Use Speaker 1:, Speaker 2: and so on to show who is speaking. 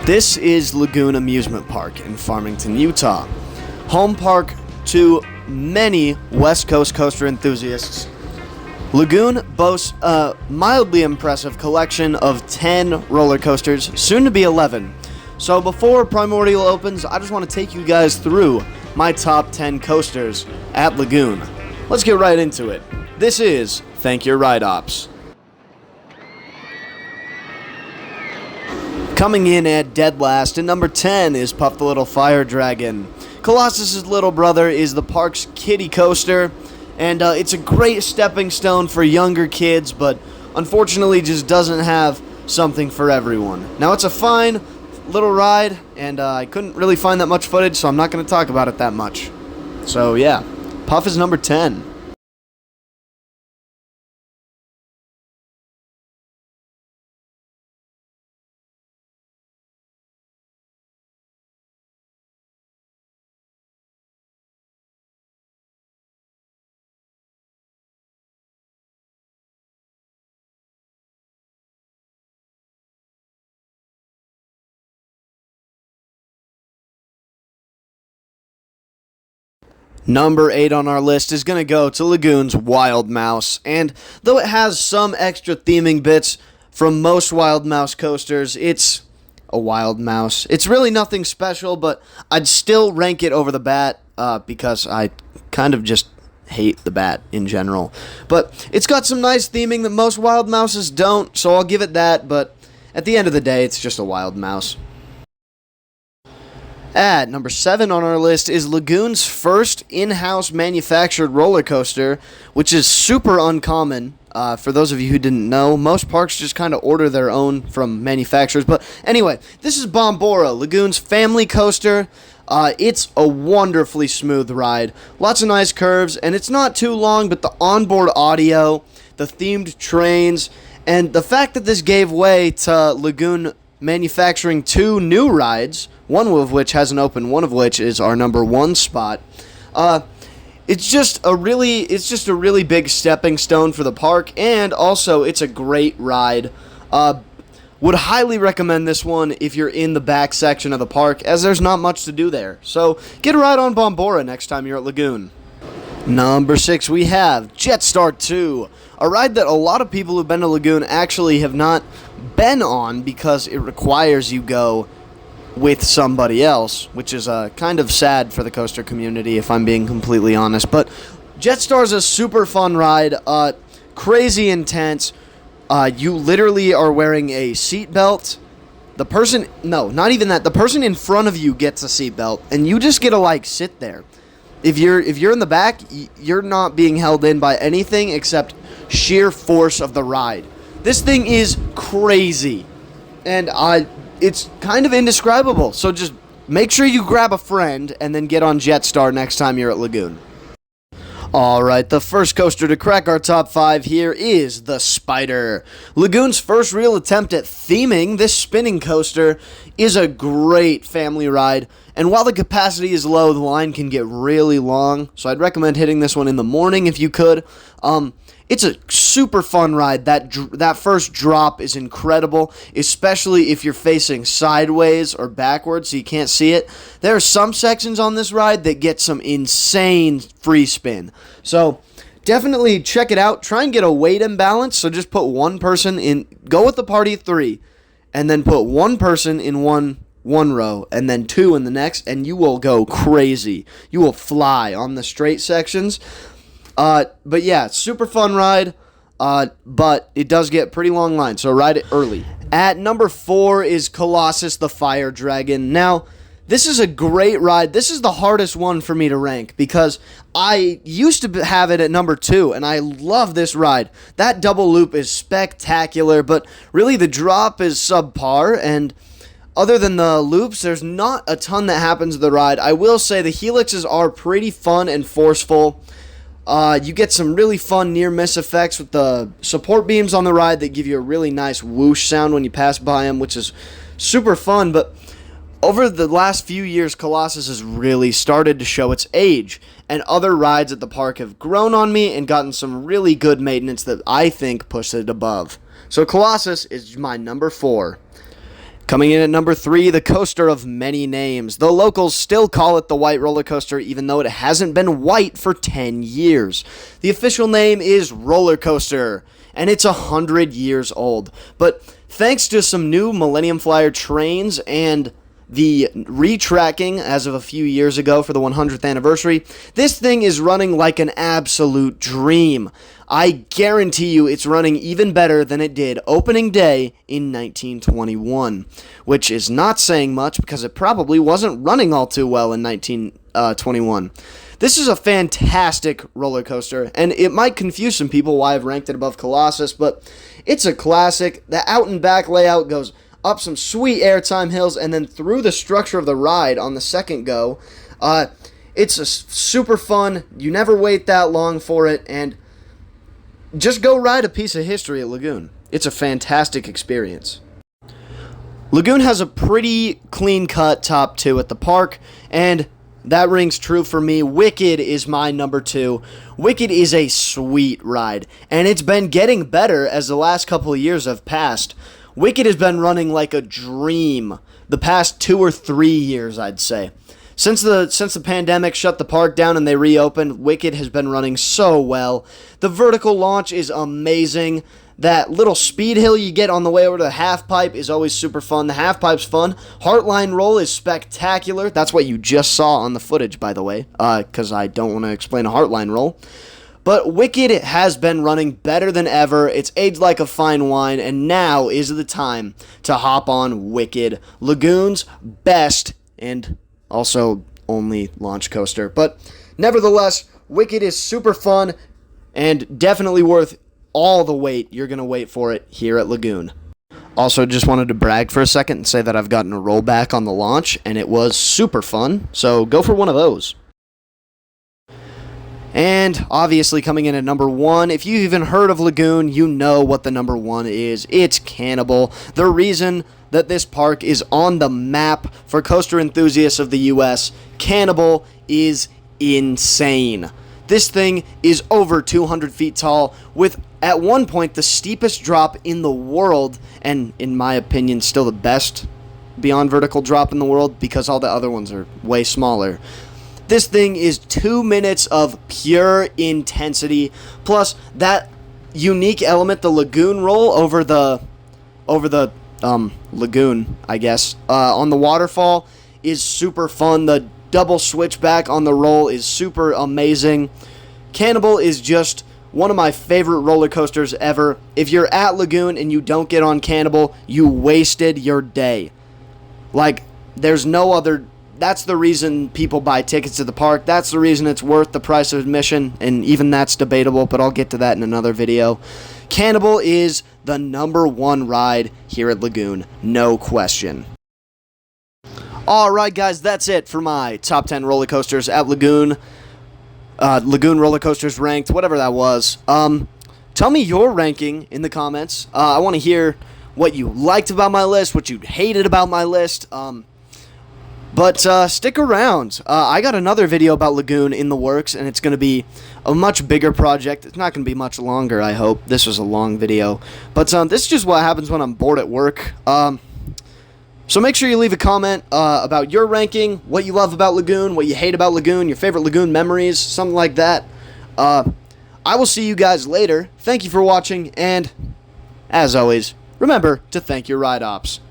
Speaker 1: This is Lagoon Amusement Park in Farmington, Utah. Home park to many West Coast coaster enthusiasts. Lagoon boasts a mildly impressive collection of 10 roller coasters, soon to be 11. So before Primordial opens, I just want to take you guys through my top 10 coasters at Lagoon. Let's get right into it. This is Thank Your Ride Ops. Coming in at dead last, at number 10 is Puff the Little Fire Dragon. Colossus's little brother is the park's kiddie coaster, and it's a great stepping stone for younger kids, but unfortunately just doesn't have something for everyone. Now, it's a fine little ride, and I couldn't really find that much footage, so I'm not going to talk about it that much. So yeah, Puff is number 10. Number 8 on our list is going to go to Lagoon's Wild Mouse, and though it has some extra theming bits from most Wild Mouse coasters, it's a Wild Mouse. It's really nothing special, but I'd still rank it over the Bat because I kind of just hate the Bat in general. But it's got some nice theming that most Wild Mouses don't, so I'll give it that, but at the end of the day, it's just a Wild Mouse. At number 7 on our list is Lagoon's first in-house manufactured roller coaster, which is super uncommon. For those of you who didn't know, most parks just kind of order their own from manufacturers. But anyway, this is Bombora, Lagoon's family coaster. It's a wonderfully smooth ride. Lots of nice curves, and it's not too long, but the onboard audio, the themed trains, and the fact that this gave way to Lagoon manufacturing 2 new rides, one of which hasn't opened, one of which is our number 1 spot. It's just a really big stepping stone for the park, and also it's a great ride. Would highly recommend this one if you're in the back section of the park, as there's not much to do there. So get a ride on Bombora next time you're at Lagoon. Number 6, we have Jetstar 2, a ride that a lot of people who've been to Lagoon actually have not been on because it requires you go with somebody else, which is kind of sad for the coaster community, if I'm being completely honest. But Jetstar is a super fun ride, crazy intense. You literally are wearing a seatbelt. The person in front of you gets a seatbelt, and you just get to sit there. If you're in the back, you're not being held in by anything except sheer force of the ride. This thing is crazy, and it's kind of indescribable. So just make sure you grab a friend and then get on Jetstar next time you're at Lagoon. Alright, the first coaster to crack our top 5 here is the Spider. Lagoon's first real attempt at theming this spinning coaster is a great family ride, and while the capacity is low, the line can get really long, so I'd recommend hitting this one in the morning if you could. It's a super fun ride. That first drop is incredible, especially if you're facing sideways or backwards so you can't see it. There are some sections on this ride that get some insane free spin. So definitely check it out. Try and get a weight imbalance, so just put one person in. Go with the party of 3, and then put one person in one row, and then 2 in the next, and you will go crazy. You will fly on the straight sections. But yeah, super fun ride, but it does get pretty long line, so ride it early. At number 4 is Colossus the Fire Dragon. Now, this is a great ride. This is the hardest one for me to rank because I used to have it at number 2, and I love this ride. That double loop is spectacular, but really the drop is subpar, and other than the loops, there's not a ton that happens to the ride. I will say the helixes are pretty fun and forceful. You get some really fun near-miss effects with the support beams on the ride that give you a really nice whoosh sound when you pass by them, which is super fun. But over the last few years, Colossus has really started to show its age, and other rides at the park have grown on me and gotten some really good maintenance that I think pushed it above. So Colossus is my number 4. Coming in at number 3, the coaster of many names. The locals still call it the white roller coaster, even though it hasn't been white for 10 years. The official name is Roller Coaster, and it's 100 years old. But thanks to some new Millennium Flyer trains and the retracking as of a few years ago for the 100th anniversary, this thing is running like an absolute dream. I guarantee you it's running even better than it did opening day in 1921, which is not saying much because it probably wasn't running all too well in 1921. This is a fantastic roller coaster, and it might confuse some people why I've ranked it above Colossus, but it's a classic. The out and back layout goes up some sweet airtime hills and then through the structure of the ride on the second go. It's a super fun. You never wait that long for it, and just go ride a piece of history at Lagoon. It's a fantastic experience. Lagoon has a pretty clean-cut top 2 at the park, and that rings true for me. Wicked is my number 2. Wicked is a sweet ride, and it's been getting better as the last couple of years have passed. Wicked has been running like a dream the past 2 or 3 years, I'd say. Since the pandemic shut the park down and they reopened, Wicked has been running so well. The vertical launch is amazing. That little speed hill you get on the way over to the half pipe is always super fun. The half pipe's fun. Heartline roll is spectacular. That's what you just saw on the footage, by the way, because I don't want to explain a heartline roll. But Wicked has been running better than ever. It's aged like a fine wine, and now is the time to hop on Wicked, Lagoon's best and also only launch coaster. But nevertheless, Wicked is super fun and definitely worth all the wait you're going to wait for it here at Lagoon. Also, just wanted to brag for a second and say that I've gotten a rollback on the launch, and it was super fun, so go for one of those. And obviously coming in at number 1, if you even heard of Lagoon, you know what the number 1 is. It's Cannibal. The reason that this park is on the map for coaster enthusiasts of the US, Cannibal is insane. This thing is over 200 feet tall with, at one point, the steepest drop in the world, and in my opinion, still the best beyond vertical drop in the world because all the other ones are way smaller. This thing is 2 minutes of pure intensity, plus that unique element, the Lagoon roll over the lagoon, I guess, on the waterfall is super fun. The double switchback on the roll is super amazing. Cannibal is just one of my favorite roller coasters ever. If you're at Lagoon and you don't get on Cannibal, you wasted your day. Like, there's no other. That's the reason people buy tickets to the park. That's the reason it's worth the price of admission, and even that's debatable, but I'll get to that in another video. Cannibal is the number 1 ride here at Lagoon, no question. Alright guys, that's it for my top 10 roller coasters at Lagoon. Lagoon roller coasters ranked, whatever that was. Tell me your ranking in the comments. I want to hear what you liked about my list, what you hated about my list. But stick around. I got another video about Lagoon in the works, and it's going to be a much bigger project. It's not going to be much longer, I hope. This was a long video. But this is just what happens when I'm bored at work. So make sure you leave a comment about your ranking, what you love about Lagoon, what you hate about Lagoon, your favorite Lagoon memories, something like that. I will see you guys later. Thank you for watching, and as always, remember to thank your ride ops.